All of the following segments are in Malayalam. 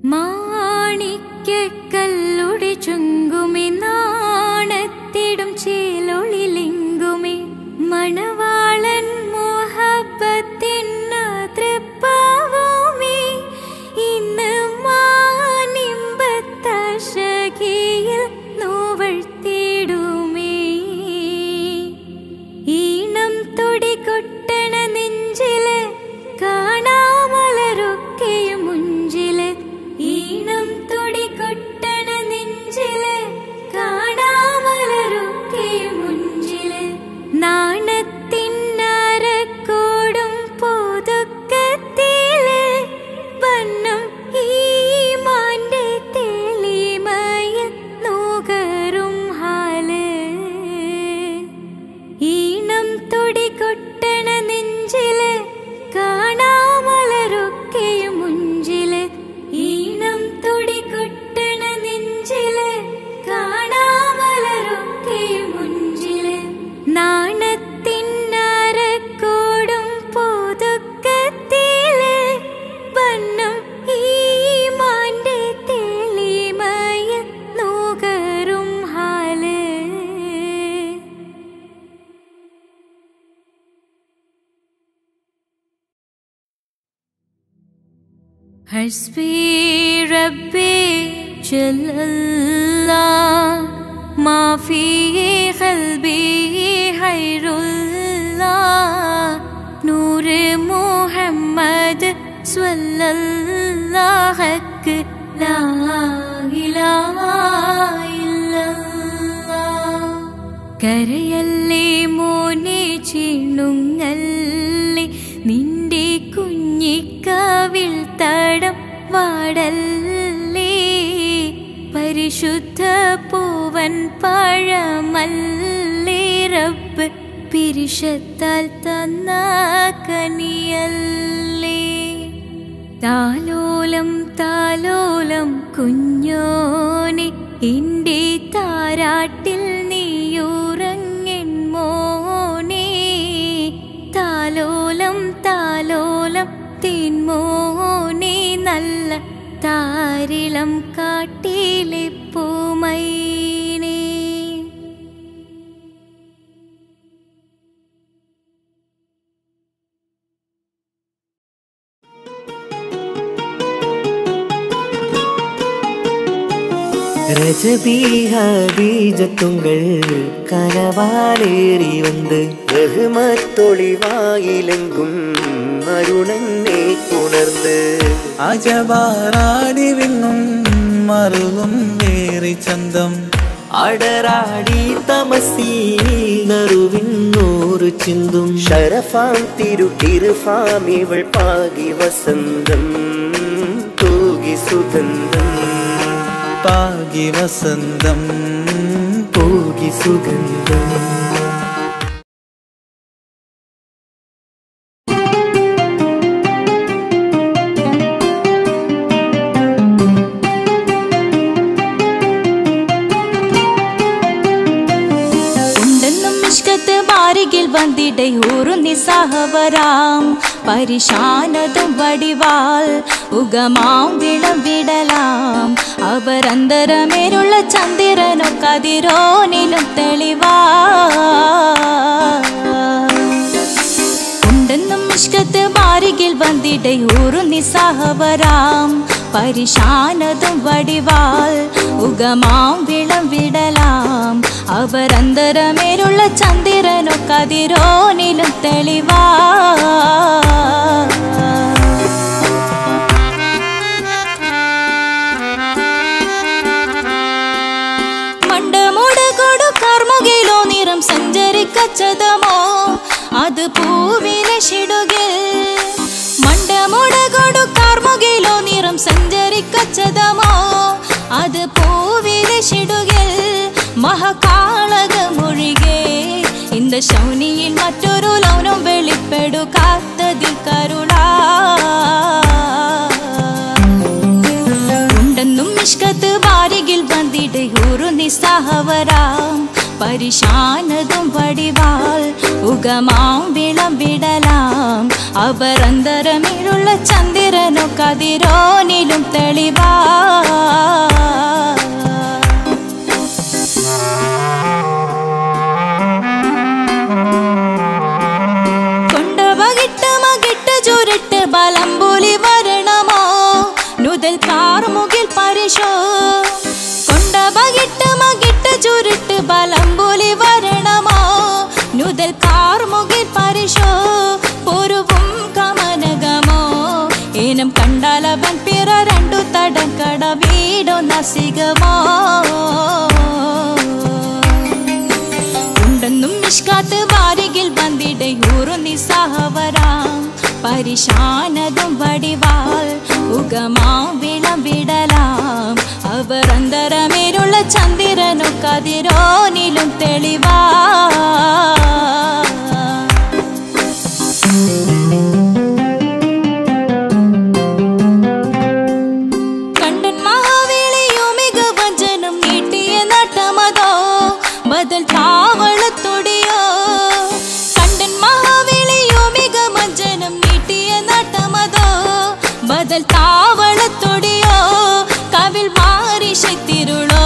മാണിക്യക്കല്ലുടെ ചുങ്കുമി നാണത്തിടും ചേലൊളിലിങ്കുമി മണവാളൻ മോഹബത്തിന്ന തൃപ്പാവുമി ഇന്ന് മാനിമ്പത്തശകിയിൽ നോവഴ്ത്തിടുമേ ഈണം തൊടികൊട്ടണ നെഞ്ചില് കാണാമലരൊക്കെയും മുഞ്ചില് ഈണം തൊടികൊട്ടണ നെഞ്ചില് കാണാമലരൊക്കെയും മുഞ്ചില് നാണത്തിന്നരക്കോടും പോതുക്കത്തില് വണ്ണം ഈ മാന്റെ തെളിമയിൽ നോകറും ഹാല് ഈണം തൊടികൊട്ടണ നെഞ്ചില് കാണാമലരൊക്കെയും മുഞ്ചില് ഈണം തൊടികൊട്ടണ നെഞ്ചില് കാണാമലരൊക്കെയും മുഞ്ചില് നാണത്തിന്നരക്കോടും പോതുക്കത്തില് വണ്ണം ഈ മാന്റെ തെളിമയിൽ നോകറും ഹാല് ഹസ്ബി റബ്ബി ജല്ലല്ലാഹ് മാ ഫീ ഖൽബി ഖൈറുല്ലാഹ് നൂറ് മുഹമ്മദ് സ്വല്ലല്ലാഹു ലാ ഇലാഹ ഇല്ലല്ലാഹ് കരയല്ലേ മോനെ ചിണുങ്ങല്ലേ നിന്റെ കുഞ്ഞിക്കാവിൽ തടം വാടല്ലേ പരിശുദ്ധ പൂവൻ പഴമല്ലേ റബ്ബ് പിരിശത്താൽ തന്ന കനിയല്ലേ താലോലം താലോലം കുഞ്ഞോനെ എന്റെ താരാട്ടിൽ നീയുറങ്ങൻ മോനെ താലോലം താലോലം തേൻമോനെ നല്ല താരിളം കാട്ടിലെ പൂമൈനേ ரஜபி ஹபீஜத்துங்கள் கனவாலேறி வந்து ரஹ்மத்தொளிவாயிலெங்கும் அருணன்னே உணர்ந்து അജബാറാടി വിണ്ണും മറുകും വേറി ചന്തം അടരാടി തമസീനറുവിന്നൂറ് ചിന്തും ഷറഫാം തിരുട്ടിരുഫാം ഇവൾ പാകി വസന്തം തൂകി സുഗന്ധം പാകി വസന്തം പോകി സുഗന്ധം വന്നിടை ഊറുന്നി സഹവരാം പരിശാനതും വടിവാൾ ഉഗമാം വിളവിടലാം അവരന്തരമേലുള്ള ചന്ദ്രനോ കതിരോനിലും തെളിവാ ഉണ്ടെന്നും ഇഷ്കത്ത് മാരികിൽ വന്നിടை ഊറുന്നി സഹവരാം പരിശാനതും വടിവാൾ ഉഗമാം വിളവിടലാം അവരന്തരമേലുള്ള ചന്ദ്രനോ കതിരോനിലും തെളിവാ മണ്ടമുടകൊടു കർമുകിലോ നിറം സഞ്ചരിക്കച്ചതമോ അത് പൂവിലെ ഷിടുകിൽ മണ്ടമുടകൊടു കർമുകിലോ നിറം സഞ്ചരിക്കച്ചതമോ അത് പൂവിലെ ഷിടുകിൽ മഹകാളകമൊഴികെ ഇന്ത ശൗനിയിൽ മറ്റൊരു ലൗനം വെളിപ്പെടുക്കാത്തതിൽ കരുണാ ഉണ്ടെന്നും ഇഷ്കത്ത് വാരികിൽ വന്നിട ഊറുന്നി സഹവരാം പരിശാനതും വടിവാൾ ഉഗമാം വിളവിടലാം അവരന്തരമിലുള്ള ചന്ദ്രനോ കതിരോനിലും ധരണിയിലും തെളിവാ. കൊണ്ടവകിട്ട് മകിട്ട് ചുരുട്ട് ബലംപൂലി വരണമോ നുതൽ കാർമുകിൽ പരിശോ. കൊണ്ടവകിട്ട് മകിട്ട് ചുരുട്ട് ബലംപൂലി വരണമോ നുതൽ കാർമുകിൽ പരിശോ. പൊരുവും കമനകമോ ഏനം കണ്ടാലവൻ പിറ രണ്ടു തടം കട വീടോ നസികമോ. ഉണ്ടെന്നും മിഷ്കാത്ത് വാരികിൽ വന്നിടയൂറു നിസ്സഹവരാം. പരിശാനതും വടിവാൾ ഉഗമാം വിളവിടലാം. അവർ അന്തരമേലുള്ള ചന്ദ്രനു കതിരോനിലും തെളിവാ. കണ്ടൻ മഹാവേളിയോ മികവഞ്ചനും നീട്ടിയ നട്ടമതോ ബദൽ താവളത്തൊടിയോ. കണ്ടൻ മഹാവേളിയോ മികവഞ്ചനും നീട്ടിയ നട്ടമതോ ബദൽ താവളത്തൊടിയോ. കവിൽ മാറി ശക്തിരുളോ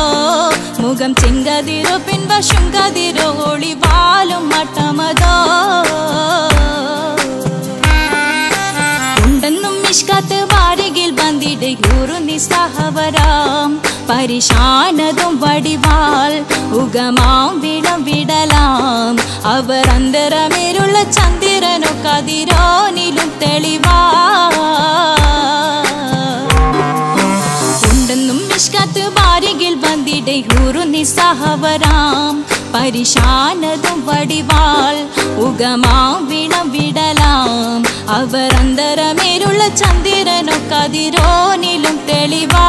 മുഖം ചെങ്കതിരോ പിൻവശം കതിരോ ഒളിവാലും മട്ടമതോ. ഉണ്ടെന്നും മിഷ്കാത്ത് വാരികിൽ വന്നിടയൂറു നിസ്സഹവരാം. പരിശാനതും വടിവാൾ ഉഗമാം വിളവിടലാം. അവർ അന്തരമേലുള്ള ചന്ദ്രനോ കതിരോനിലും തെളിവാ. ഉണ്ടെന്നും മിഷ്കാത്ത് വാരികിൽ വന്നിടയൂറു നിസ്സഹവരാം. പരിശാനതും വടിവാൾ ഉഗമാം വിളവിടലാം. അവർ അന്തരമേലുള്ള ചന്ദ്രനോ കതിരോനിലും തെളിവാ.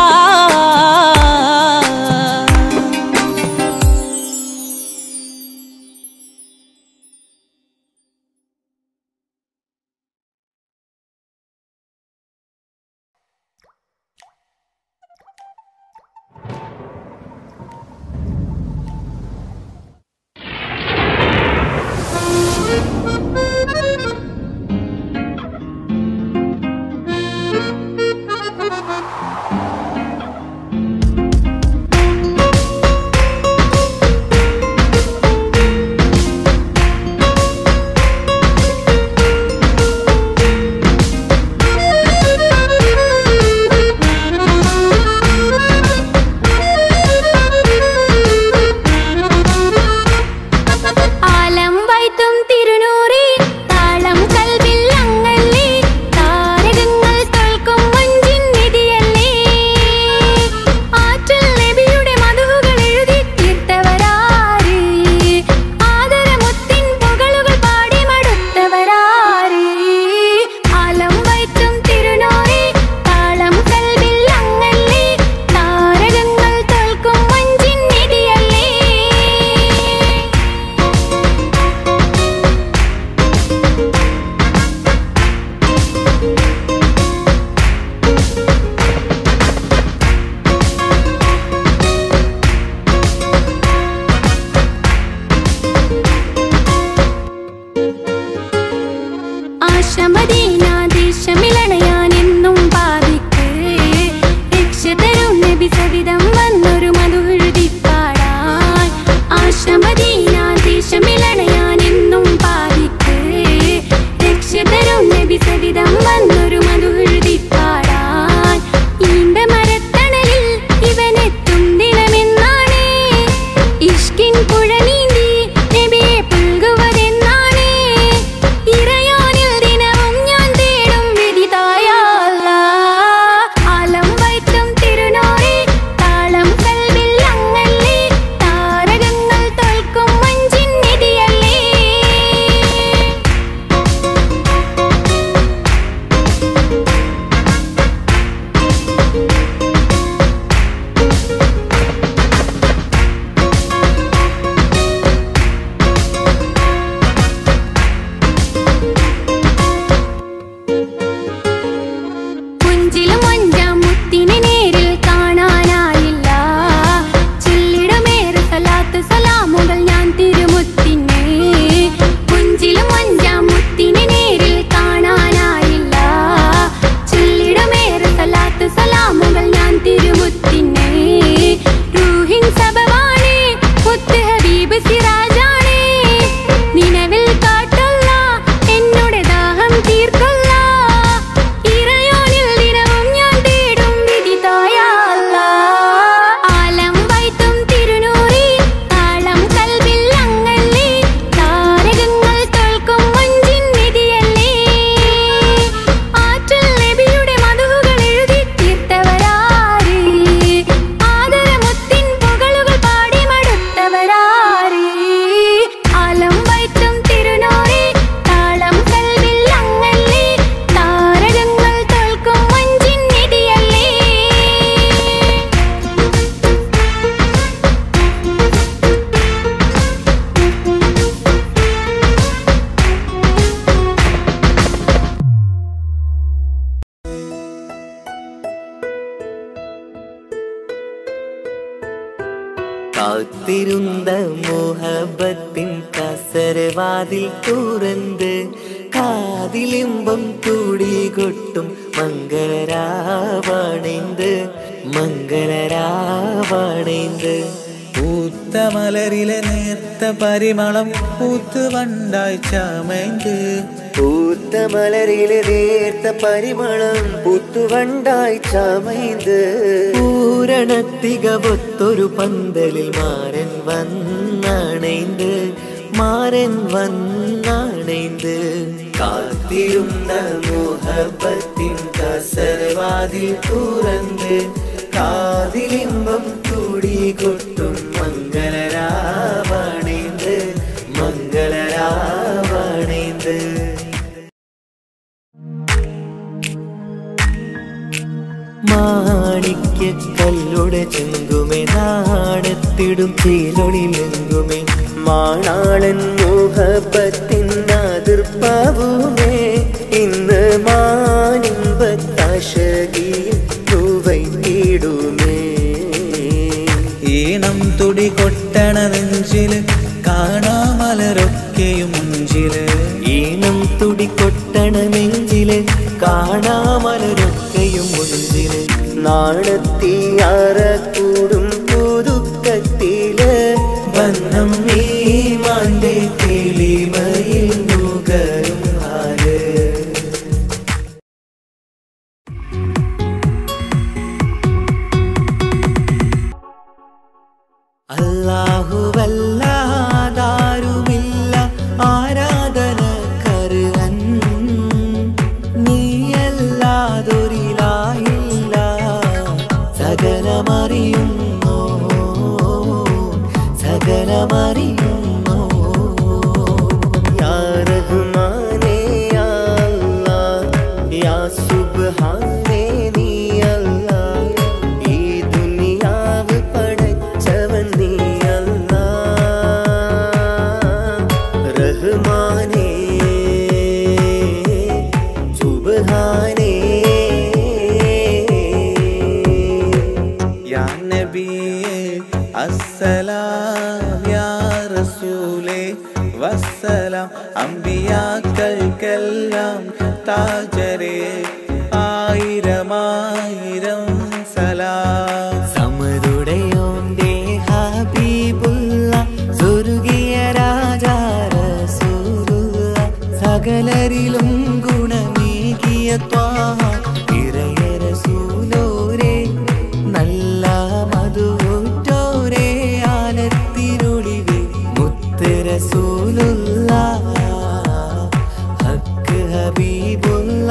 സലാം കാത്തിരുന്ന മോഹബത്തിൻ കസരവാതിൽ തുറന്ന് കാതിലിമ്പം കൂടി കൊട്ടും മംഗളരാവണൈന്ത് മംഗളരാവണൈന്ത് പൂത്ത മലരിലെ നേർത്ത പരിമളം പൂത്ത് വണ്ടായി ചമൈന്ത് പൂത്ത മലരിലെ നേർത്ത പരിമളം പൂത്തുവണ്ടായി ചമൈന്ത് പൂരണത്തികവൊത്തൊരു പന്തലിൽ മാരൻ വന്നണൈന്ത് മാരൻ വന്നണൈന്ത് കാത്തിരുന്ന മോഹബത്തിൻ കസരവാതിൽ തുറന്ന് കാതിലിമ്പം കൂടി കൊട്ടും മംഗളരാവണൈന്ത് മംഗളരാവണൈന്ത് മാണിക്യക്കല്ലുടെ ചെങ്കുമേ നാടത്തിടും ചീലൊളിലെങ്കുമേ മാണാളൻ മോഹബത്തിൻ അതിർപ്പാവുമേ ഇന്ന് മാനിമ്പത്താശകിയിൽ തൂവൈത്തിടുമേ ഈണം തുടി കൊട്ടണ നെഞ്ചില് കാണാമലരൊക്കെയും മുഞ്ചില് ഈണം തുടി കൊട്ടണ നെഞ്ചില് കാണാമലരൊക്കെയും മുഞ്ചില് നാണത്തിയാറക്കൂടും പുതുക്കത്തില് ബന്ധം നീ മാന്റെ തെളിമയിൽ നുകരും ആര് അല്ലാഹുവല്ലാതാരുമില്ല ആരാധനക്കർഹൻ നീയല്ലാതൊരിലായില്ല സകലമറിയുന്നോ സകലമറിയുന്നോ യാ റഹ്മാനേ യാ അല്ലാഹ് യാ സുബ്ഹാനേ നീ അല്ലാഹ് ഈ ദുനിയാവ് പടച്ചവൻ നീ അല്ലാഹ് റഹ്മാനേ സുബ്ഹാനേ യാ നബിയേ അസ്സലാം യാ റസൂലേ വസ്സലാം അംബിയാക്കൾക്കെല്ലാം താജരേ ആയിരമായിരം സലാം സമരുടയോന്റെ ഹബീബുള്ള സ്വർഗീയ രാജാ റസൂലുള്ള സകലരിലും ഗുണമേകിയ ത്വാഹ ഇറയ റസൂലോരേ നല്ല മധുറ്റോരേ ആനത്തിരുളിവേ മുത്ത് റസൂലുള്ള ഹക്ക് ഹബീബുള്ള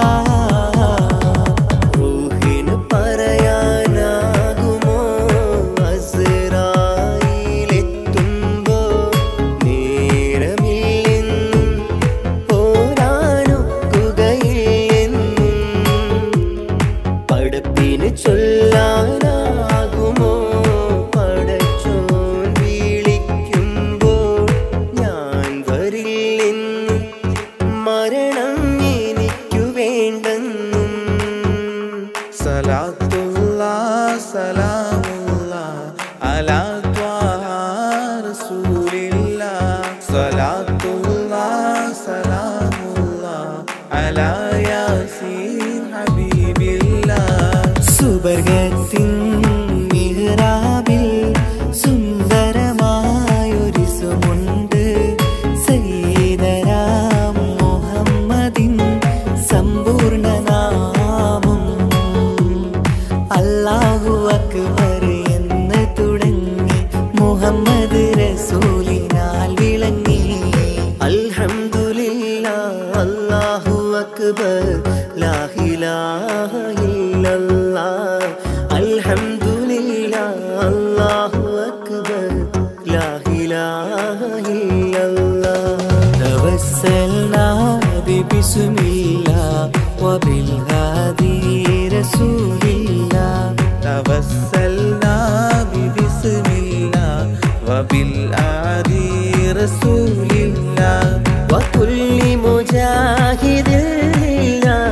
റൂഹിന് പറയാനാകുമോ അസ്റായിലെത്തുമ്പോ നേരമില്ലെന്നും പോരാനൊക്കുകയില്ലെന്നും പടപ്പിന് ചൊല്ലാനാകുമോ പടച്ചോൻ വിളിക്കുമ്പോൾ ഞാൻ വരില്ലെന്ന് മരണം എനിക്കു വേണ്ടെന്നും സലാത്തുല്ലാഹ് സലാമുല്ലാഹ് അലാ ത്വാഹ റസൂലില്ലാഹ് സലാത്തുല്ലാഹ് സലാമുല്ലാഹ് അലാ യാസീൻ ഹബീബില്ലാഹ് സുബർഗത്തിൻ മിഹ്റാബിൽ സുന്ദരമായൊരു സുമുണ്ട് സയ്യിദനാം മുഹമ്മദിൻ സമ്പൂർണ്ണ നാമം അല്ലാഹു അക്ബർ എന്ന് തുടങ്ങി മുഹമ്മദ് റസൂലിനാൽ വിളങ്ങി അൽഹംദുലില്ലാഹ് അല്ലാഹു അക്ബർ ലാ ഇലാഹ ഇല്ലല്ലാഹ് അൽഹംദുലില്ലാഹ് അല്ലാഹു അക്ബർ ലാ ഇലാഹ ഇല്ലല്ലാഹ് തവസ്സൽനാ ബിസ്മില്ലാഹ് വബിൽ ഹാദി റസൂലില്ലാഹ് തവസ്സൽനാ ബിസ്മില്ലാഹ് വബിൽ ആദി റസൂലില്ലാഹ് وكل مجاهد لله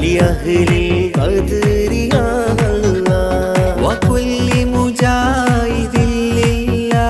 لأهل القدر يا الله وكل مجاهد لله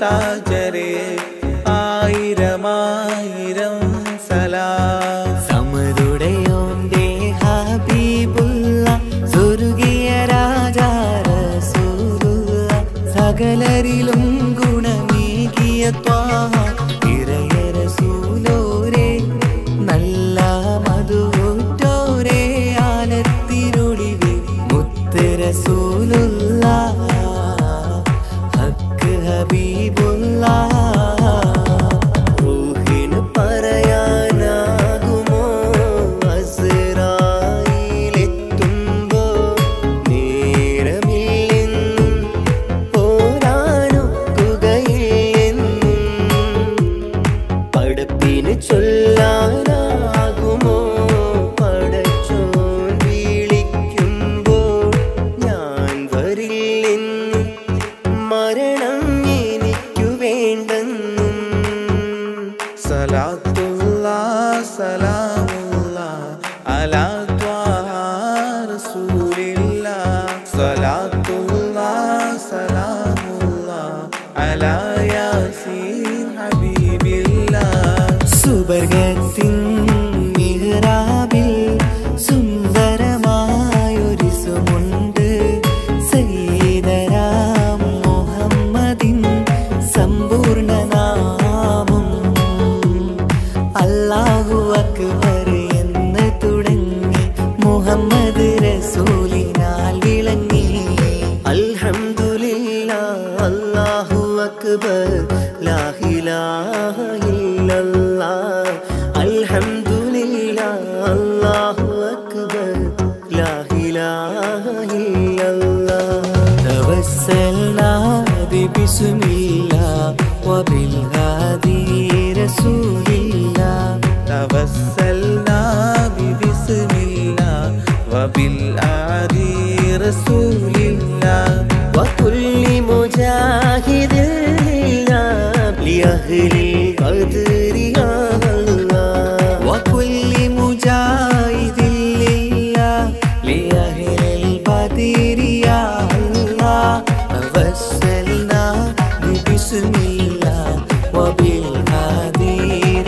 താജരെ ആയിരമായിരം സലാം. സമതുടയോന്റെ ഹബീബുള്ള സ്വർഗീയ രാജാ റസൂലുള്ള സകലരിലും ഗുണമേകിയ ത്വാഹ ഇറയ റസൂലോരേ നല്ല മധുറ്റോരേ ആലത്തിരുളിവേ മുത്ത് റസൂലുള്ള ഹക്ക് ഹബീബുള്ള റൂഹിന് പറയാനാകുമോ അസ്റായിലെത്തുമ്പോ നേരമില്ലെന്നും പോരാനൊക്കുകയില്ലെന്നും പടപ്പിന് ചൊല്ലാനാകുമോ പടച്ചോൻ വിളിക്കുമ്പോൾ ഞാൻ വരില്ലെന്നും മരണം എനിക്കു വേണ്ടെന്നും സലാത്തുല്ലാഹ് സലാമുല്ലാഹ് അലാ ത്വാഹ റസൂലില്ലാഹ്. സലാത്തുല്ലാഹ് സലാമുല്ലാഹ് അലാ യാസീൻ ഹബീബില്ലാഹ്. സുബർഗത്തിൻ മിഹ്റാബിൽ സുന്ദരമായൊരിസുമുണ്ട് സയ്യിദനാം മുഹമ്മദിൻ സമ്പൂർണ്ണ നാമം. അല്ലാഹു അക്ബർ എന്ന് തുടങ്ങി മുഹമ്മദ് റസൂലിനാൽ വിളങ്ങി. അൽഹംദുലില്ലാഹ് അല്ലാഹു അക്ബർ ലാ ഇലാഹ ഇല്ലല്ലാഹ്. അൽഹംദുലില്ലാഹ് അല്ലാഹു അക്ബർ ലാ ഇലാഹ ഇല്ലല്ലാഹ്. തവസ്സൽനാ ബിസ്മില്ലാഹ് വബിൽഹാദി റസൂലില്ലാഹ്. തവസ്സൽനാ ബിസ്മില്ലാഹ് വബിൽആദി റസൂലില്ലാഹ്. وكل مجاهد لله لأهل القدر يا الله. وكل مجاهد لله لأهل البدر يا الله. توسلنا ببسم الله وبالهادي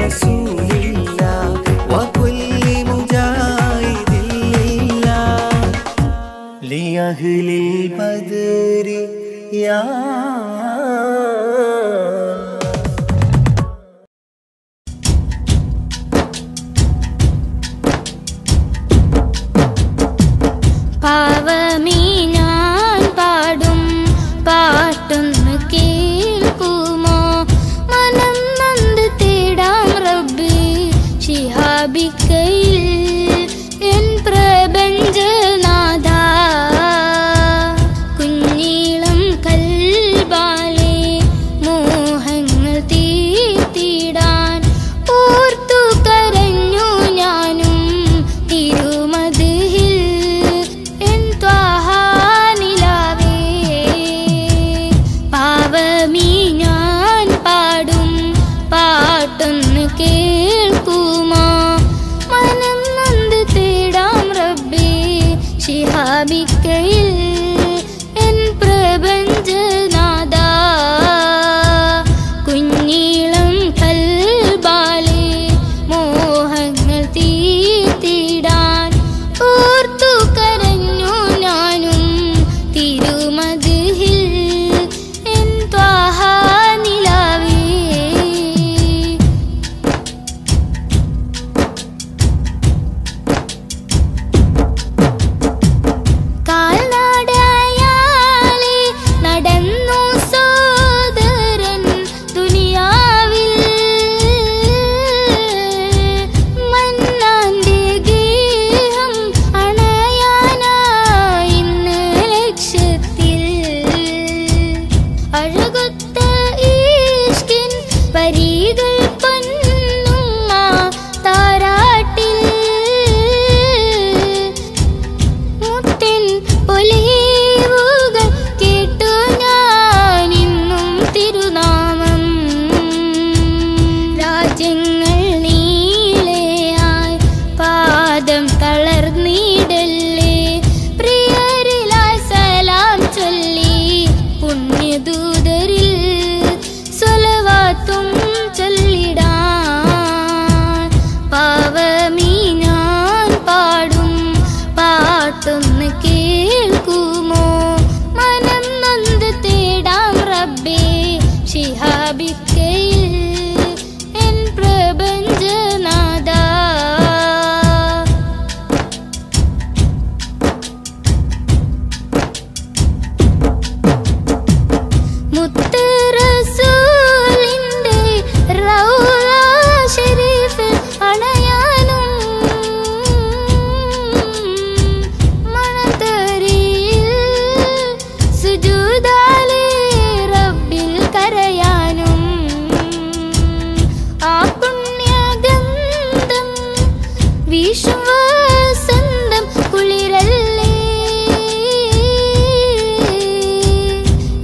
رسول الله. وكل مجاهد لله لأهل البدر يا വിശ്വസന്തം കുളിരല്ലേ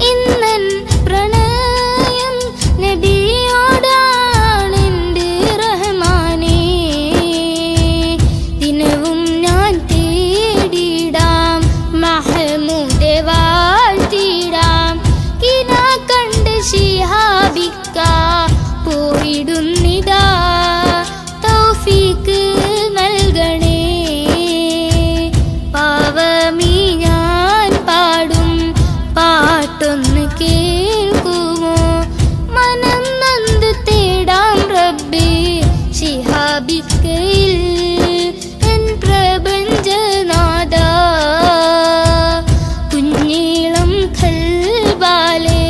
ഇന്നൻ പ്രണയം നബിയോടാണെൻ്റെ റഹ്മാനേ ദിനവും ഞാൻ തേടിടാം മഹ്മൂദെ വാഴ്ത്തിടാം കിനാ കണ്ട് ശിഹാബിക്ക പോയിടുന്നിതാ തൗഫീക്ക് നൽകണേ പാവമീ ഞാൻ പാടും പാട്ടൊന്ന് കേൾക്കുമോ മനം നന്ദു തേടാം റബ്ബേ ശിഹാബിക്കയിൽ എൻ പ്രപഞ്ചനാഥ കുഞ്ഞീളം ഖൽബാലെ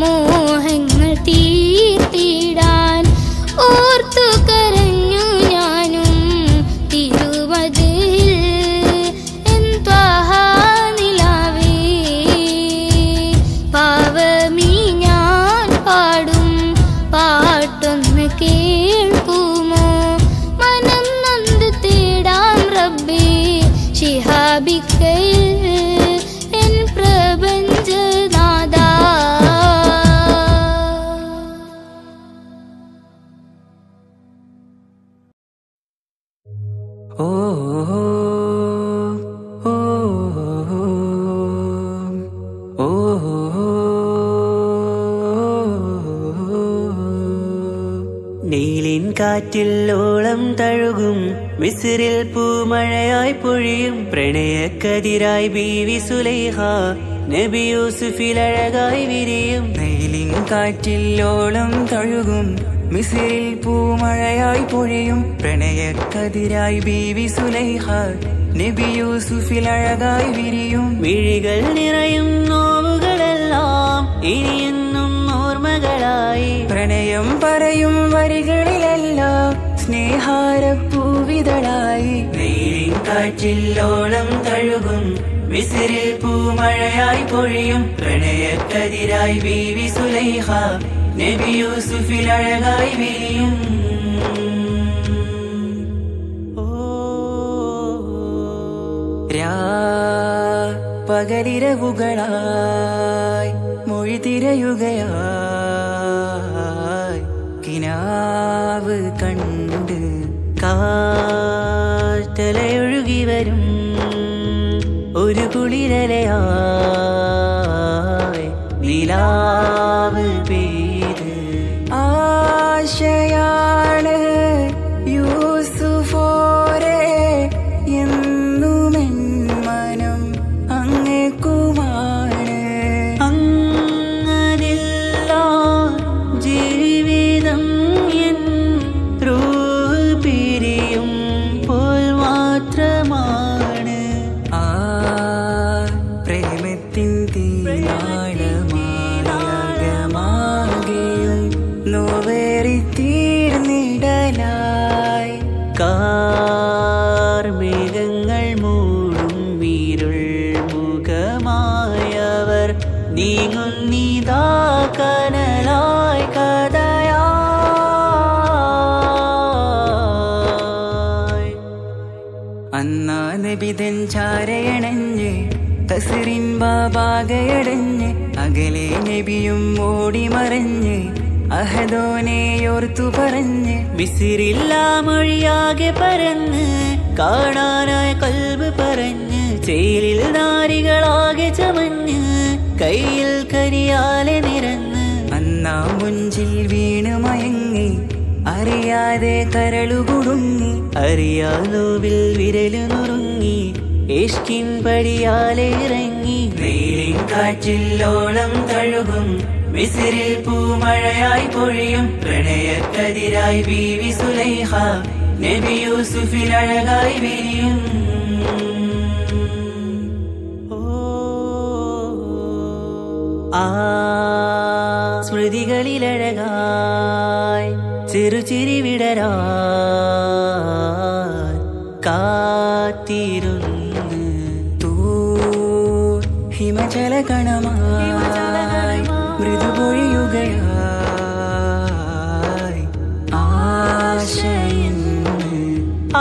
മോഹങ്ങൾ തീർത്തിടാൻ ഓർത്തു കരഞ്ഞു ഞാനും തിരുവതിൽ എൻ ത്വാഹ നിലാവേ പാവമീ ഞാൻ പാടും പാട്ടൊന്ന് കേൾക്കുമോ മനം നന്ദു തേടാം റബ്ബേ ശിഹാബിക്കയിൽ എൻ പ്രപഞ്ചനാഥ ഓ ഓ ഓ നീലിൻ കാറ്റിൽ ഓളം തഴുകും മിസ്രിൽ പൂമഴയായി പൊഴിയും പ്രണയക്കതിരായി ബീവി സുലൈഹ നബി യൂസുഫിൽ അഴകായി വിരിയും നീലിൻ കാറ്റിൽ ഓളം തഴുകും മിസ്രിൽ പൂമഴയായി പൊഴിയും പ്രണയക്കതിരായി ബീവി സുലൈഹ നബി യൂസുഫിൽ അഴകായി വിരിയും മിഴികൾ നിറയും നോവുകളെല്ലാം ഇനിയെന്നും ഓർമ്മകളായി പ്രണയം പറയും വരികളിലെല്ലാം സ്നേഹാരപ്പൂവിതളായി നീലിൻ കാറ്റിൽ ഓളം തഴുകും മിസ്രിൽ പൂമഴയായി പൊഴിയും പ്രണയക്കതിരായി ബീവി സുലൈഹ നബി യൂസുഫിൽ അഴകായി വിരിയും പകലിരവുകളായി മൊഴി തിരയുകയായി കിനാവ് കണ്ട് കാറ്റലയൊഴുകി വരും ഒരു കുളിരലയായി നിലാവ് പെയ്ത് ആശയാണ് യൂസുഫോരെ എന്നുമെൻ മനം അങ്ങേക്കുമാണ് അങ്ങനില്ല ജീവിതം എൻ റൂഹ് പിരിയും പോൽ മാത്രമാണ് ആ പ്രേമത്തിൻ തീനാളമാകെയും നോവേറി തീർന്നിടലായി കാർമേഘങ്ങൾ മൂടും വീരുൾ മുഖമായവർ നീങ്ങുന്നിതാ കനലായി കഥയായി അന്നാ നബിതൻ ചാരയണഞ്ഞ് തസ്റിൻ ബാബാകയടഞ്ഞ് അകലെ നബിയും ഓടി മറഞ്ഞ് അഹദോനെയോർത്തു പറഞ്ഞ് മിസിറില്ലാ മൊഴിയാകെ പരന്ന് കാണാനായി കൽബ് പറഞ്ഞ് ചേലിൽ നാരികളാകെ ചമഞ്ഞ് കയ്യിൽ കരിയാലെ നിരന്ന് അന്നാ മുഞ്ചിൽ വീണ് മയങ്ങി അറിയാതെ കരളുകുടുങ്ങി അറിയാലോവിൽ വിരലു നുറുങ്ങി ഇഷ്കിൻ പടിയാലെ ഇറങ്ങി നീലിൻ കാറ്റില്ലോളം തഴുകും മിസ്രിൽ പൂമഴയായി പൊഴിയും പ്രണയക്കതിരായി ബീവി സുലൈഹ നബി യൂസുഫിൽ അഴകായി വിരിയും ആ സ്മൃതികളിലഴകായി ചെറുചിരി വിടരാ കാത്തിരുന്ന് ഹിമജല കണമായി മൃദുപൊഴിയുകയായി ആശയിന്ന് ആ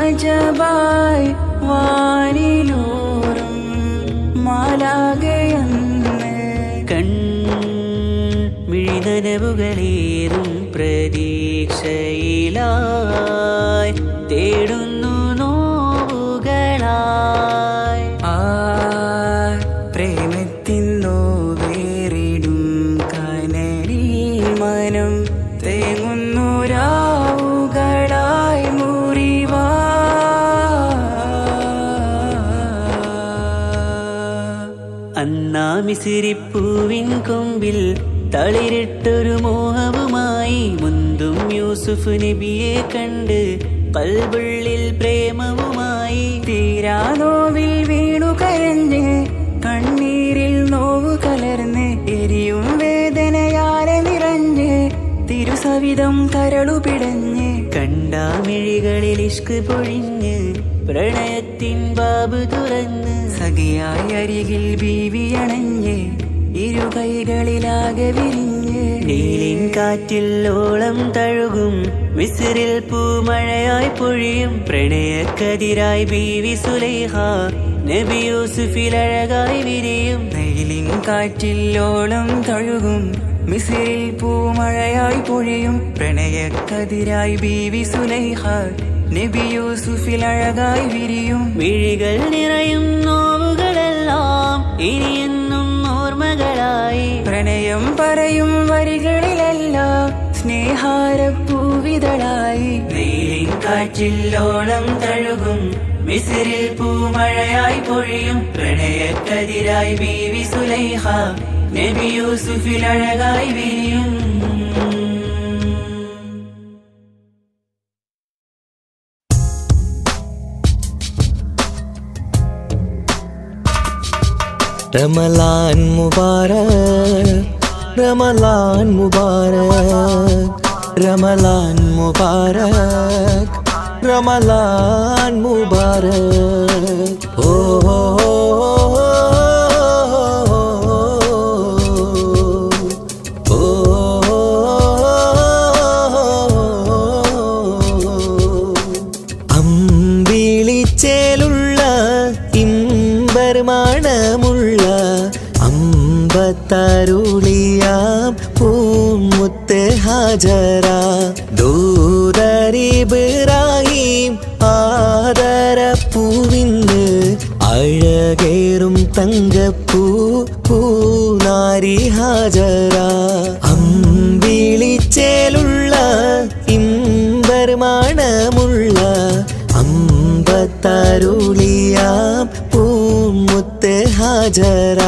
അജബായി വാനിലൂറും മാലാകയെന്ന് കൺമിഴിനനവുകളേറും പ്രതീക്ഷയിലായി തേടുന്നു നോവുകളായി ആ പ്രേമത്തിൻ നോവേറിടും കനലിൽ മനം തേങ്ങുന്നു രാവുകളായി മുറിവാ അന്നാ മിസിരിപ്പൂവിൻ കൊമ്പിൽ തളിരിട്ടൊരു മോഹവുമായി മുന്തും യൂസുഫ് നബിയെ കണ്ട് കൽബുള്ളിൽ പ്രേമവുമായി തീരാ നോവിൽ വീണു കരഞ്ഞ് കണ്ണീരിൽ നോവു കലർന്ന് എരിയും വേദനയാലെ നിറഞ്ഞ് തിരുസവിധം കരളു പിടഞ്ഞ് കണ്ടാമിഴികളിൽ ഇഷ്ക് പൊഴിഞ്ഞ് പ്രണയത്തിൻ ബാബ് തുറന്ന് സഖിയായി അരികിൽ ബീവി അണഞ്ഞ് ഇരു കൈകളിലാകെ വിരിഞ്ഞ് നീലിൻ കാറ്റിൽ ഓളം തഴുകും മിസ്രിൽ പൂമഴയായി പൊഴിയും പ്രണയക്കതിരായി ബീവി സുലൈഹ നബി യൂസുഫിൽ അഴകായി വിരിയും നീലിൻ കാറ്റിൽ ഓളം തഴുകും മിസ്രിൽ പൂമഴയായി പൊഴിയും പ്രണയക്കതിരായി ബീവി സുലൈഹ നബി യൂസുഫിൽ അഴകായി വിരിയും വിഴികൾ നിറയും നോവുകളെല്ലാം ഇനിയെന്നും ഓർമ്മകളായി പ്രണയം പറയും വരികളിലെല്ലാം സ്നേഹാരപ്പൂവിതളായി നീലിൻ കാറ്റില്ലോളം തഴുകും മിസ്രിൽ പൂമഴയായി പൊഴിയും പ്രണയക്കതിരായി ബീവി സുലൈഹ നബി യൂസുഫിൽ അഴകായി വിരിയും रमलान मुबारक रमलान मुबारक रमलान मुबारक रमलान मुबारक ओ അമ്പിളിച്ചേലുള്ള ഇമ്പർമാണമുള്ള അമ്പത്തരുളിയാം പൂമുത്ത് ഹാജറ ദൂതരിബ്രാഹിം ആദരപ്പൂവിന്ന് അഴകേറും തങ്കപ്പൂ പൂനാരി ഹാജറ അമ്പിളിച്ചേലുള്ള ഇമ്പർമാണമുള്ള അമ്പത്തരുളിയാം പൂമുത്ത് ഹാജറ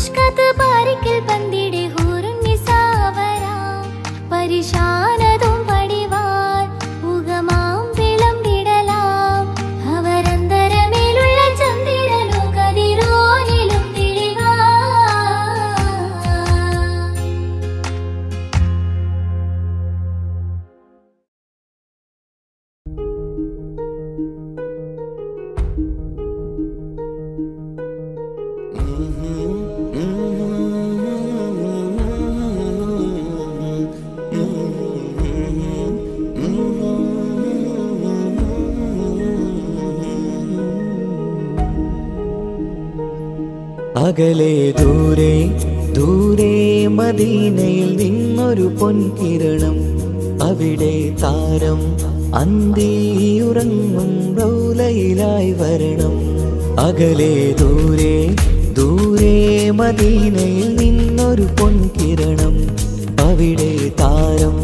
മഷ്കത്ത് ബാരിക്കിൽ പന്തിടെ ഹൂറുന്നിസാവരാം പരിശാനതും പടിവാൻ ഉഗമാം വിളമ്പിടലാം അവരന്തരമേലുള്ള ചന്ദ്രനു കതിരോനിലും തെളിവാ അകലെ ദൂരെ ദൂരെ മദീനയിൽ നിന്നൊരു പൊൻകിരണം അവിടെ താരം അന്തിയുറങ്ങും റൗലയിലായി വരണം അകലെ ദൂരെ ദൂരെ മദീനയിൽ നിന്നൊരു പൊൻകിരണം അവിടെ താരം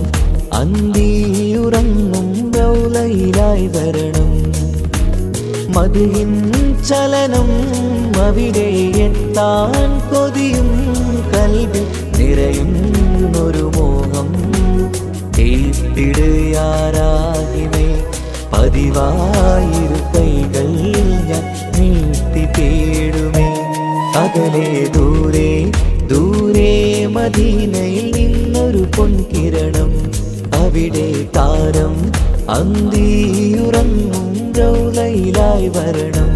അന്തിയുറങ്ങും റൗലയിലായി വരണം മദിഹിൻ ചലനം അവിടെ എത്താൻ കൊതിയും കൽബിൽ നിറയുന്നൊരു മോഹം ഏറ്റിടുയാരാഹിമേ പതിവായിരു കൈകൾ ഞാൻ നീട്ടി തേടുമേ അകലെ ദൂരെ ദൂരെ മദീനയിൽ നിന്നൊരു പൊൻകിരണം അവിടെ താരം അന്തിയുറങ്ങും റൗലയിലായി വരണം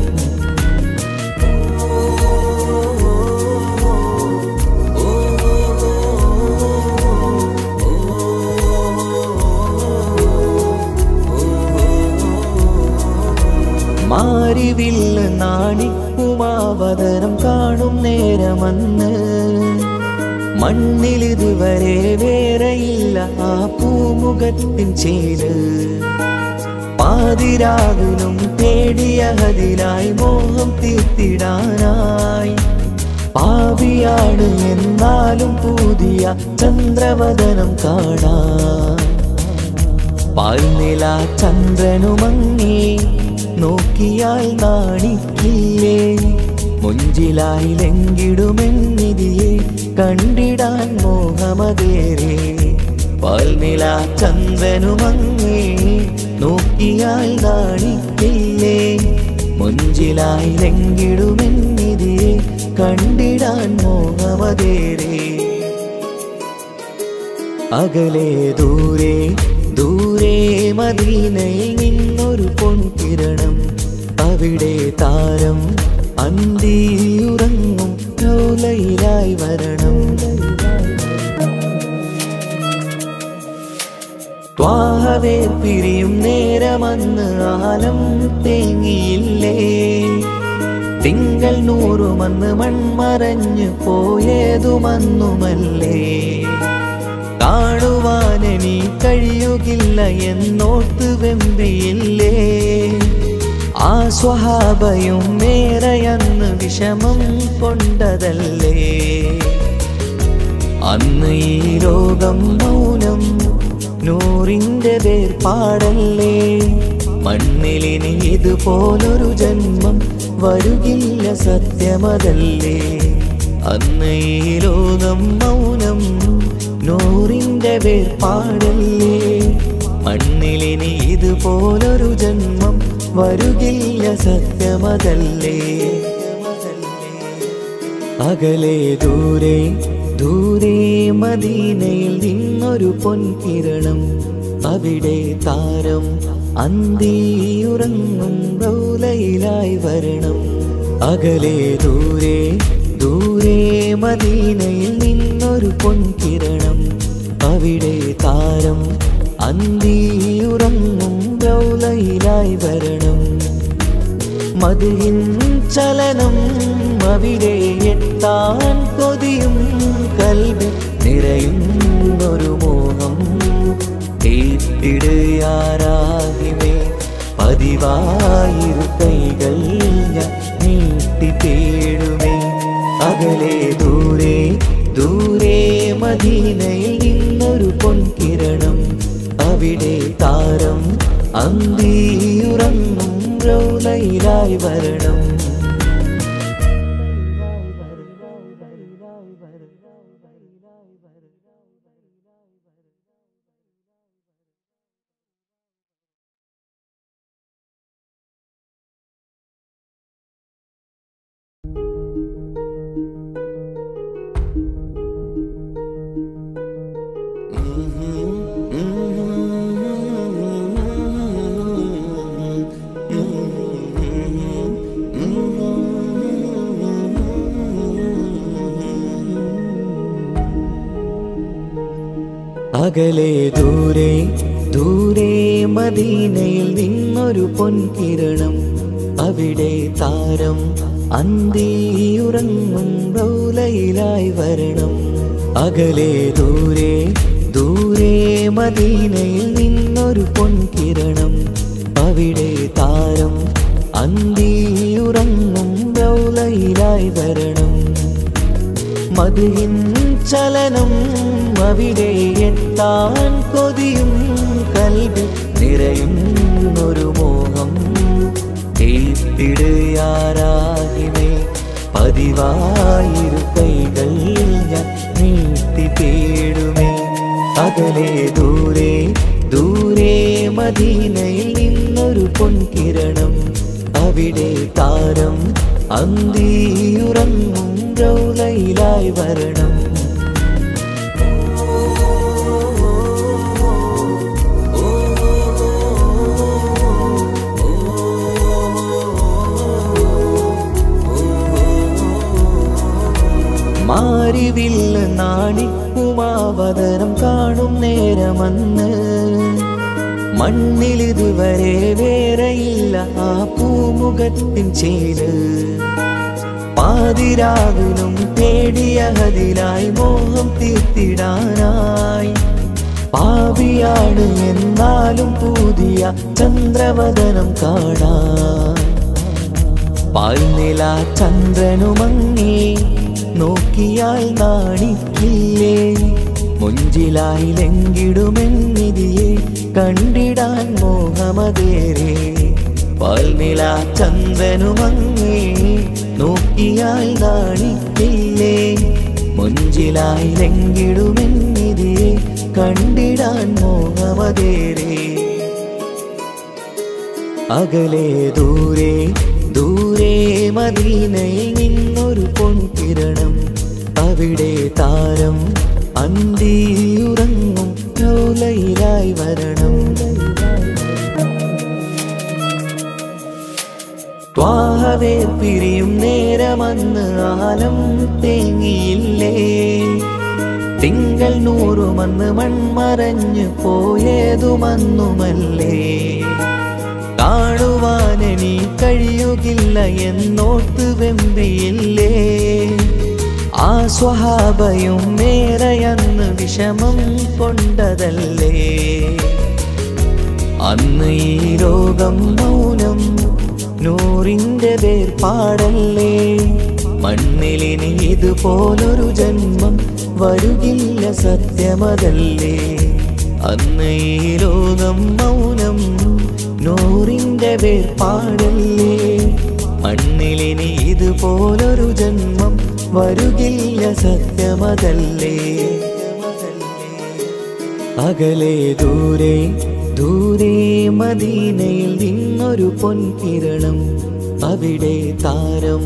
മാരിവില്ല് നാണിക്കുമാവതരം കാണും നേരമന്ന് മണ്ണിലിതുവരെ വേറെയില്ല ആ പൂമുഖത്തിൻ ചേര് പാതിരാവിലും തേടിയ ഹദിലായി മോഹം തീർത്തിടാനായി പാപിയാണ് എന്നാലും പുതിയ ചന്ദ്രവദനം കാണാൻ പാൽനില ചന്ദ്രനുമങ്ങി നോക്കിയാൽ നാണിക്കില്ലേ മുഞ്ചിലായി ലംഘിടുമെന്നിതിയെ കണ്ടിടാൻ മോഹമതേരെ പാൽനില ചന്ദ്രനുമങ്ങി നോക്കിയാൽ നാണിക്കില്ലേ മുഞ്ചിലായി ലംഘിടുമെന്നിതിയെ കണ്ടിടാൻ മോഹമതേരെ അകലെ ദൂരെ ദൂരെ മദീനയിൽ നിന്നൊരു പൊൻകിരണം അവിടെ താരം അന്തിയുറങ്ങും റൗലയിലായി വരണം ത്വാഹവേ പിരിയും നേരമന്ന് ആലം തേങ്ങിയില്ലേ തിങ്കൾ നൂറുമന്ന് മൺമറഞ്ഞു പോയതുമന്നുമല്ലേ കാണുവാനെനി കഴിയുകില്ല എന്നോർത്ത് വെമ്പിയില്ലേ ആ സ്വഹാബയും മേറയന്ന് വിഷമം കൊണ്ടതല്ലേ അന്ന് ഈ ലോകം മൗനം നൂറിന്റെ വേർപാടല്ലേ മണ്ണിലിനി ഇതുപോലൊരു ജന്മം വരുകില്ല സത്യമതല്ലേ അന്ന് ഈ ലോകം മൗനം നൂറിന്റെ വേർപാടല്ലേ മണ്ണിലിനി ഇതുപോലൊരു ജന്മം വരുകില്ല സത്യമതല്ലേ അകലെ ദൂരെ ദൂരെ മദീനയിൽ നിന്നൊരു പൊൻകിരണം അവിടെ താരം അന്തിയുറങ്ങും റൗലയിലായി വരണം അകലെ ദൂരെ ദൂരെ മദീനയിൽ നിന്നൊരു പൊൻകിരണം അവിടെ താരം അന്തിയുറങ്ങും റൗലയിലായി വരണം മദിഹിൻ ചലനം അവിടെ എത്താൻ കൊതിയും കൽബിൽ നിറയുന്നൊരു മോഹം ഏറ്റിടുയാരാഹിമേ പതിവായിരു കൈകൾ ഞാൻ നീട്ടി തേടുമേ അകലെ ദൂരെ ദൂരെ മദീനയിൽ നിന്നൊരു പൊൻകിരണം അവിടെ താരം അന്തിയുറങ്ങും റൗലയിലായി വരണം അകലെ ദൂരെ ദൂരെ മദീനയിൽ നിന്നൊരു പൊൻകിരണം, അവിടെ താരം അന്തിയുറങ്ങും റൗലയിലായി വരണം. അകലെ ദൂരെ ദൂരെ മദീനയിൽ നിന്നൊരു പൊൻകിരണം, അവിടെ താരം അന്തിയുറങ്ങും റൗലയിലായി വരണം. മദിഹിൻ ചലനം അവിടെ എത്താൻ കൊതിയും, കൽബിൽ നിറയുന്നൊരു മോഹം. തീപ്പിടുയാരാഹിമേ പതിവായിരു കൈകൾ ഞാൻ നീട്ടി തേടുമേ. അകലെ ദൂരെ ദൂരെ മദീനയിൽ നിന്നൊരു പൊൻകിരണം, അവിടെ താരം അന്തിയുറങ്ങും റൗലയിലായി വരണം. മാരിവില്ല് നാണിക്കുമാവതരം കാണും നേരമന്ന്, മണ്ണിലിതുവരെ വേറെയില്ല ആ പൂമുഖത്തിൻ ചേര്. പാതിരാവിലും തേടിയ ഹദിലായി മോഹം തീർത്തിടാനായി, പാപിയാണ് എന്നാലും പുതിയ ചന്ദ്രവദനം കാണാൻ. പാൽനില ചന്ദ്രനുമങ്ങി നോക്കിയാൽ നാണിക്കില്ലേ, മുഞ്ചിലായി ലംഘിടുമെന്നിതിയെ കണ്ടിടാൻ മോഹമതേറെ. പാൽനില ചന്ദ്രനുമങ്ങി നോക്കിയാൽ നാണിക്കില്ലേ, മുഞ്ചിലായി ലംഘിടുമെന്നിതിയെ കണ്ടിടാൻ മോഹമതേറെ. അകലെ ദൂരെ ദൂരെ മദീനയിൽ നിന്നൊരു പൊൻകിരണം, അവിടെ താരം അന്തിയുറങ്ങും റൗലയിലായി വരണം. ത്വാഹവേ പിരിയും നേരമന്ന് ആലം തേങ്ങിയില്ലേ, തിങ്കൾ നൂറുമന്ന് മൺമറഞ്ഞു പോയതുമന്നുമല്ലേ. കാണുവാനെനി കഴിയുകില്ല എന്നോർത്ത് വെമ്പിയില്ലേ, ആ സ്വഹാബയും മേറയന്ന് വിഷമം കൊണ്ടതല്ലേ. അന്ന് ഈ ലോകം മൗനം, നൂറിൻ്റെ വേർപാടല്ലേ. മണ്ണിലിനി ഇതുപോലൊരു ജന്മം വരുകില്ല സത്യമതല്ലേ. അന്ന് ഈ ലോകം മൗനം, നൂറിൻ്റെ വേർപാടല്ലേ. മണ്ണിലിനി ഇതുപോലൊരു ജന്മം വരുകില്ല സത്യമതല്ലേ. അകലെ ദൂരെ ദൂരെ മദീനയിൽ നിന്നൊരു പൊൻകിരണം, അവിടെ താരം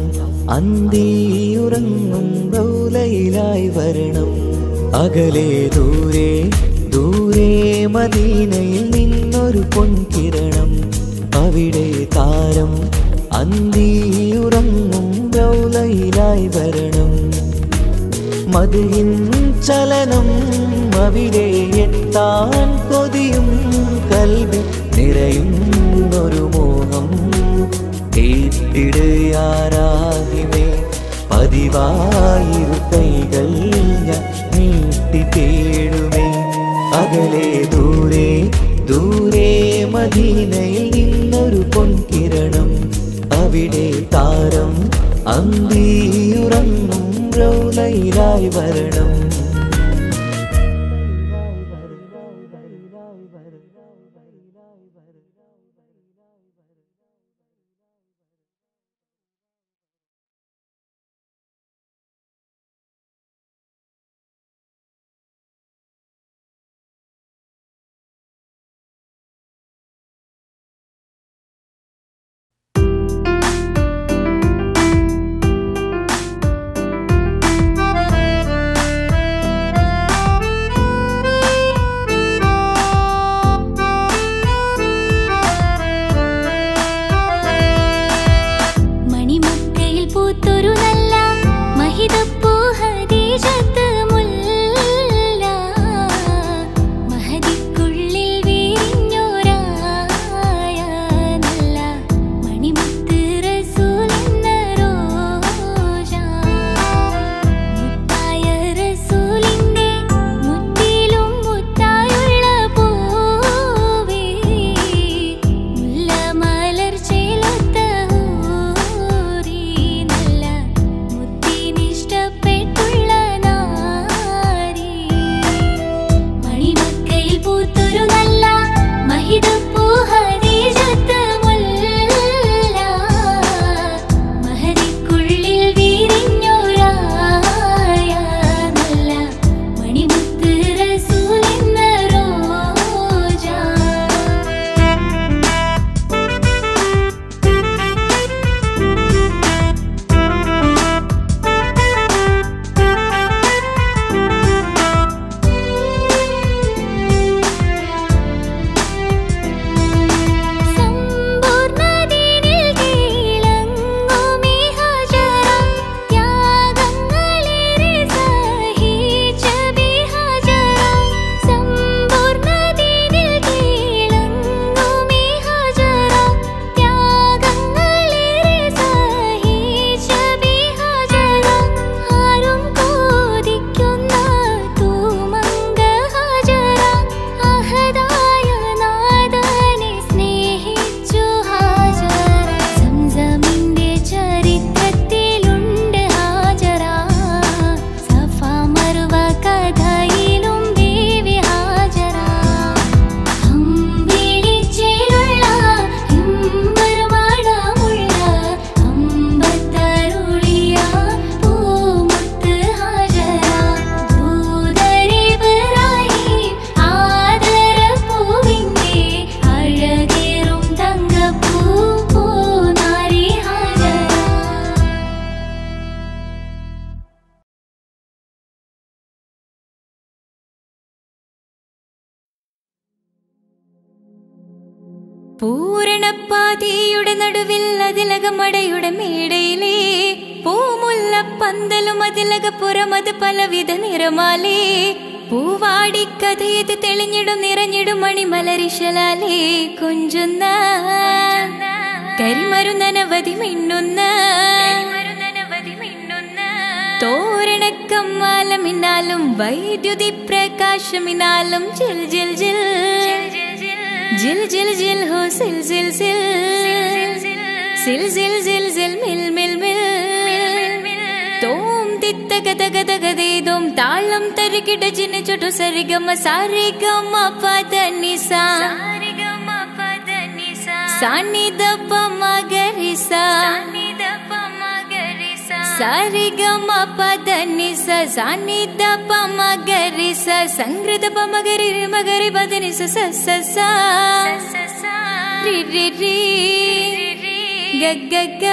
അന്തിയുറങ്ങും റൗലയിലായി വരണം. അകലെ ദൂരെ ദൂരെ മദീനയിൽ നിന്നൊരു പൊൻകിരണം, അവിടെ താരം അന്തിയുറങ്ങും റൗലയിലായി വരണം. മദിഹിൻ ചലനം അവിടെ എത്താൻ കൊതിയും, കൽബിൽ നിറയുന്നൊരു മോഹം. തീപ്പിടുയാരാഹിമേ പതിവായിരു കൈകൾ ഞാൻ നീട്ടി തേടുമേ. അകലെ ദൂരെ ദൂരെ മദീനയിൽ നിന്നൊരു പൊൻകിരണം, അവിടെ താരം അന്തിയുറങ്ങും റൗലയിലായി വരണം. പൂരണപ്പാതിയുടെ നടുവിൽ അതിലകമടയുടെ മേടയിലേ പൂമുല്ലപ്പന്തലും അതിലകപ്പുറമത് പലവിധ നിറമാലേ പൂവാടിക്കഥയത് തെളിഞ്ഞിടും നിറഞ്ഞിടും മണിമലരിശലാലേ കൊഞ്ചുന്ന കരിമരുന്നനവധി മിന്നുന്ന തോരണക്കമ്മാലമിന്നാലും വൈദ്യുതി പ്രകാശമിന്നാലും ജിൽ ജിൽ ജിൽ ജിൽ ജിൽ ജിൽ ഹോ സിൽ സിൽ സിൽ സിൽ സിൽ സിൽ സിൽ മിൽ മിൽ മിൽ തോം തിത്തഗതഗതഗതേദോം താളം തരികിട ജിന ചൊട്ടു സരിഗമ സാരിഗമ പദനിസ സാനിദപ മഗരിസ സാരിഗമ പദനിസ സാനിദപ മഗരിസ സംഗൃതപ മഗരി മഗരി പദനിസ സ സ സ രി രി രി ഗ ഗ ഗ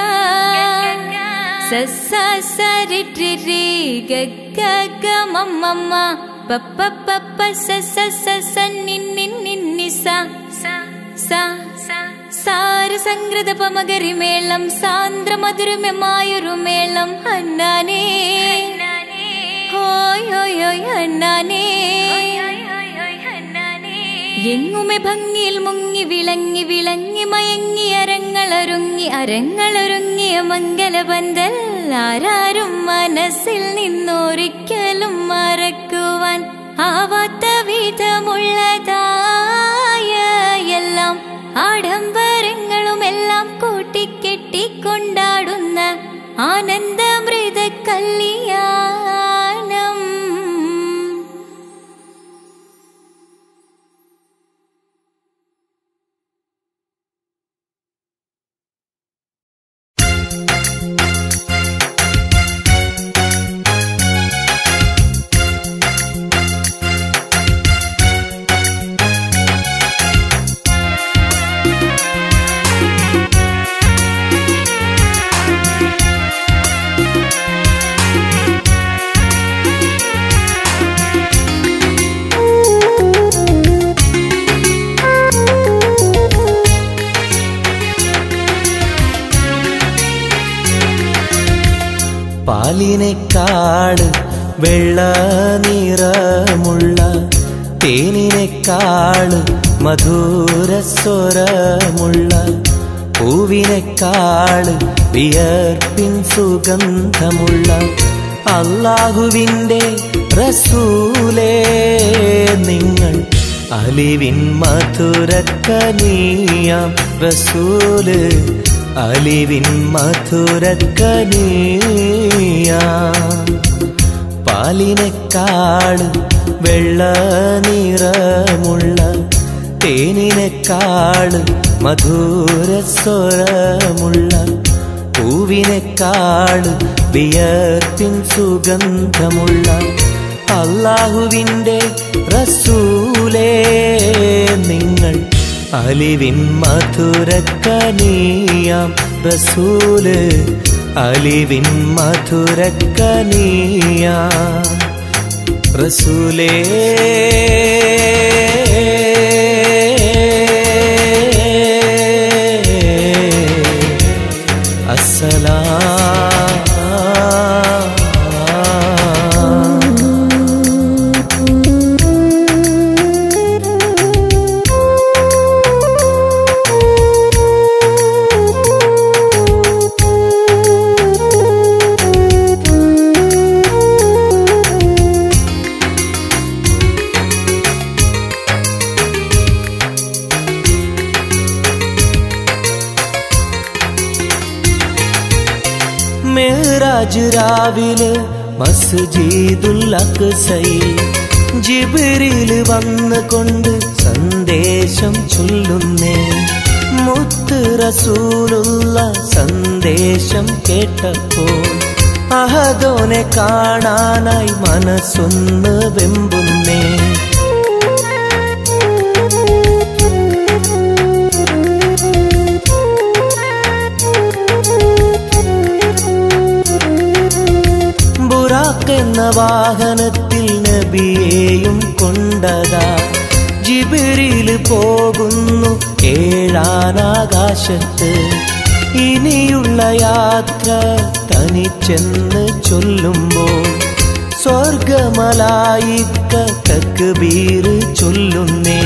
സ സ സ രി രി രി ഗ ഗ ഗ മ മ മ പ പ പ പ സ സ സ സ നി നി നി നി സ സ സാര സംഗൃത പമഗരി മേളം സാന്ദ്ര മധുരമമായൊരു മേളം അന്നാനേ ഹോയ് ഹോയ് ഹോയ് അന്നാനേ എങ്ങുമെ ഭംഗിയിൽ മുങ്ങി വിളങ്ങി വിളങ്ങി മയങ്ങി അരങ്ങളൊരുങ്ങിയ മംഗലപന്തൽ ആരാരും മനസ്സിൽ നിന്നൊരിക്കലും മറക്കുവാൻ ആവാത്ത വിധമുള്ളതായ എല്ലാം ആഡംബരങ്ങളുമെല്ലാം കൂട്ടിക്കെട്ടിക്കൊണ്ടാടുന്ന ആനന്ദമൃത കല്യാണം. പാലിനെക്കാട് വെള്ള നിറമുള്ള തേനിനെക്കാട് മധുരസ്വരമുള്ള പൂവിനെക്കാട് വിയർപ്പിൻ സുഗന്ധമുള്ള അല്ലാഹുവിൻ്റെ റസൂലേ നിങ്ങൾ അലിവിൻ മധുരക്കനിയാം റസൂല് അലിവിൻ മധുരക്കനിയാം. പാലിനെക്കാട് വെള്ള നിറമുള്ള തേനിനെക്കാട് മധുരസ്വരമുള്ള പൂവിനെക്കാട് വിയർപ്പിൻ സുഗന്ധമുള്ള അല്ലാഹുവിൻ്റെ റസൂലേ നിങ്ങൾ അലിവിൻ മധുരക്കനിയാം റസൂല് അലിവിൻ മധുരക്കനിയാം റസൂലേ. മിഅ്റാജ് രാവിലെ മസ്ജിദുൽ അഖ്സയിൽ ജിബ്രീൽ വന്നുകൊണ്ട് സന്ദേശം ചൊല്ലുന്നേ. മുത്ത് റസൂലുള്ള സന്ദേശം കേട്ടപ്പോൾ അഹദോനെ കാണാനായി മനസ്സൊന്ന് വെമ്പുന്നേ. ബുറാഖ് എന്ന വാഹനത്തിൽ നബിയെയും കൊണ്ടതാ ജിബ്രീൽ പോകുന്നു ഏഴാനാകാശത്ത്. ഇനിയുള്ള യാത്ര തനിച്ചെന്ന് ചൊല്ലുമ്പോൾ സ്വർഗമലായിക്ക തക്ബീർ ചൊല്ലുന്നേ.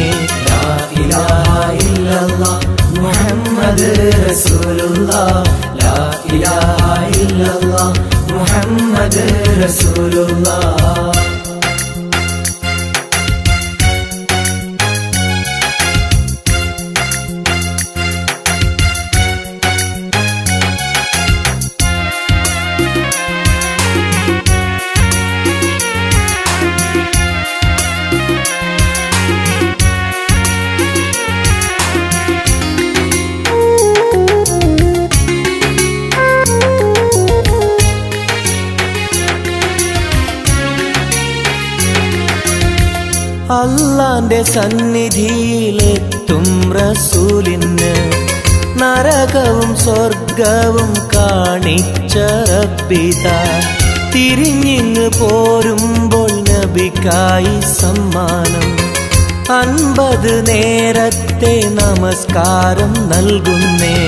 ലാ ഇലാഹ ഇല്ലല്ലാഹ് മുഹമ്മദ് റസൂലുള്ളാഹ്, ലാ ഇലാഹ ഇല്ലല്ലാഹ് മുഹമ്മദ് റസൂലുള്ളാഹ്. അല്ലാന്റെ സന്നിധിയിലെത്തും റസൂലിന് നരകവും സ്വർഗവും കാണിച്ച റബ്ബിതാ. തിരിഞ്ഞിങ്ങ് പോരുമ്പോൾ നബിക്കായി സമ്മാനം 50 നേരത്തെ നമസ്കാരം നൽകുന്നേ.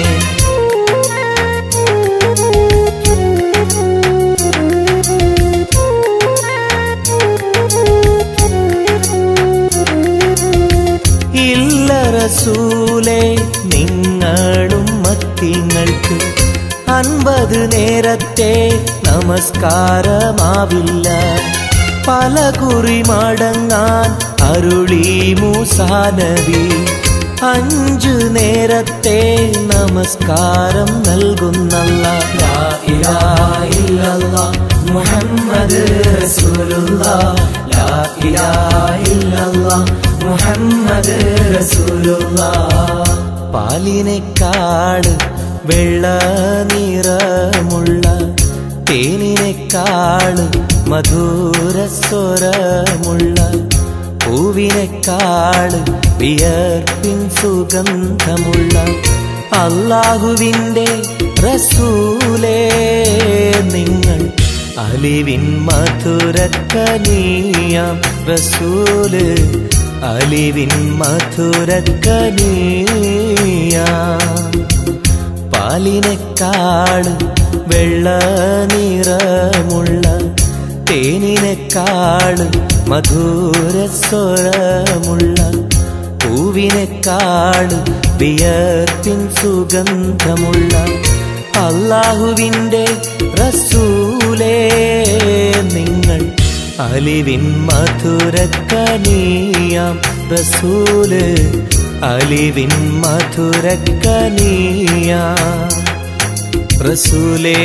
റസൂലേ നിങ്ങളും മത്തിങ്ങൾക്ക് 50 നേരത്തെ നമസ്കാരമാവില്ല. പല കുറി മടങ്ങാൻ അരുളി മൂസാ നബി. 5 നേരത്തെ നമസ്കാരം നൽകുന്നല്ലാഹ്. ലാ ഇലാഹ ഇല്ലല്ലാഹ് മുഹമ്മദ് റസൂലുള്ളാഹ്, ലാ ഇലാഹ ഇല്ലല്ലാഹ് മുഹമ്മദ് റസൂലുള്ളാഹ്. പാലിനെക്കാട് വെള്ള നിറമുള്ള തേനിനെക്കാട് മധുരസ്വരമുള്ള പൂവിനെക്കാട് വിയർപ്പിൻ സുഗന്ധമുള്ള അല്ലാഹുവിൻ്റെ റസൂലേ നിങ്ങൾ അലിവിൻ മധുരക്കനിയാം റസൂല്, അലിവിൻ മധുരക്കനിയാം. പാലിനെക്കാട് വെള്ള നിറമുള്ള തേനിനെക്കാട് മധുരസ്വരമുള്ള പൂവിനെക്കാട് വിയർപ്പിൻ സുഗന്ധമുള്ള അല്ലാഹുവിൻ്റെ റസൂലേ നിങ്ങൾ അലിവിൻ മധുരക്കനിയാം റസൂല്, അലിവിൻ മധുരക്കനിയാം റസൂലേ.